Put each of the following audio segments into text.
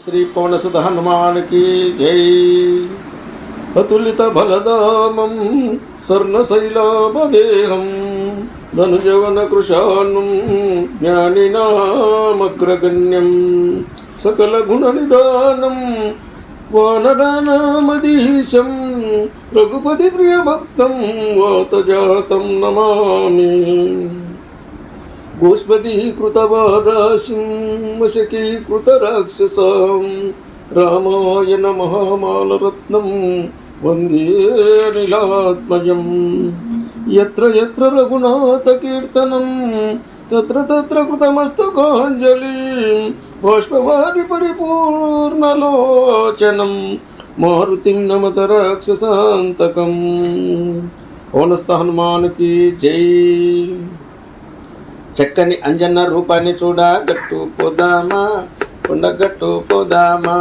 श्री पवनसुत हनुमान की जय। अतुलित बलधामं स्वर्णशैलाभदेहं धनुजवन कृशानं ज्ञानिनामग्रगण्यं सकलगुणनिधानं वानराणामधीशं रघुपति प्रियभक्तं वातजातं नमामि। गोष्पदीकृतवाराशिं वशकीकृतराक्षसां रामायण महामालरत्नं वन्दे अनिलात्मजं। यत्र यत्र रघुनाथकीर्तनं तत्र तत्र कृतमस्तकाञ्जलिं बाष्पवारि परिपूर्णलोचनं मारुतिं नमत राक्षसान्तकं। पवनसुत हनुमान की जय। చక్కని అంజన్న రూపాన్ని చూడ గట్టు పోదామా కొండగట్టు పోదామా.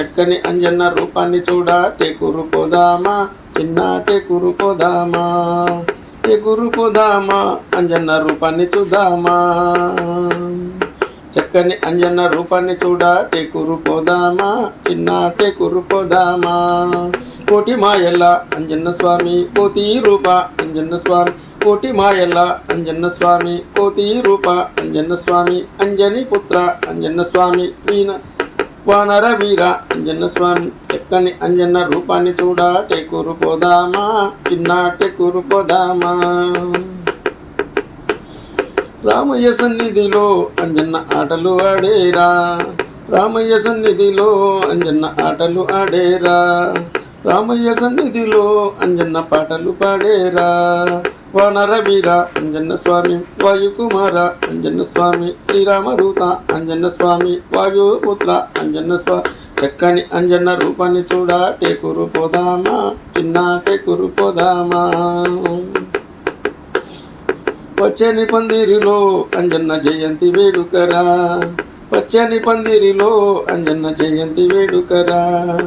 చక్కని అంజన్న రూపాన్ని చూడ టేకూరు పోదామా చిన్న టేకూరు పోదామా. టేకూరు పోదామా అంజన్న రూపాన్ని చూద్దామా. చక్కని అంజన్న రూపాన్ని చూడ టేకూరు పోదామా చిన్న టేకూరు పోదామా. కోటి మాయల్ల అంజన్న స్వామి కోతి రూప అంజన్న స్వామి కోటి మాయల్ల అంజన్న స్వామి కోతి రూప అంజన్న స్వామి అంజని పుత్ర అంజన్న స్వామి వీణ వానర వీర అంజన్న స్వామి. చక్కని అంజన్న రూపాన్ని చూడ టేకూరు పోదామా చిన్న టేకూరు పోదామా. రామయ్య సన్నిధిలో అంజన్న ఆటలు ఆడేరా. రామయ్య సన్నిధిలో అంజన్న ఆటలు ఆడేరా. రామయ్య సన్నిధిలో అంజన్న పాటలు పాడేరా. వానర వీర అంజన్న స్వామి వాయుకుమార అంజన్న స్వామి శ్రీరామదూత అంజన్న స్వామి వాయుపుత్ర అంజన్న స్వామి. చక్కని అంజన్న రూపాన్ని చూడ టేకూరు పోదామా చిన్న టేకూరు పోదామా. పచ్చని పందిరిలో అంజన్న జయంతి వేడుకరా. పచ్చని పందిరిలో అంజన్న జయంతి వేడుకరా.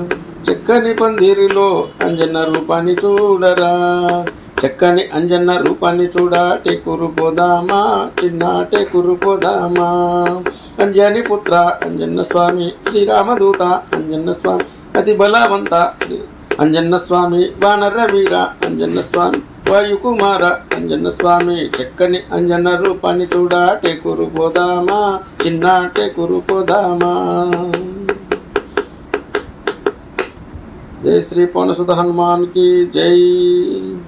చక్కని పందిరిలో అంజన్న రూపాన్ని చూడరా. చక్కని అంజన్న రూపాన్ని చూడ టేకూరు పోదామా చిన్న టేకూరు పోదామా. అంజని పుత్ర అంజన్న స్వామి శ్రీరామదూత అంజన్న స్వామి అతి బలవంత అంజన్న స్వామి వానర వీర అంజన్న స్వామి వాయుకుమార అంజన్న స్వామి. చక్కని అంజన్న రూపాన్ని చూడ టేకూరు పోదామా చిన్న టేకూరు పోదామా. జై శ్రీ పవనసుత హనుమాన్ की जय।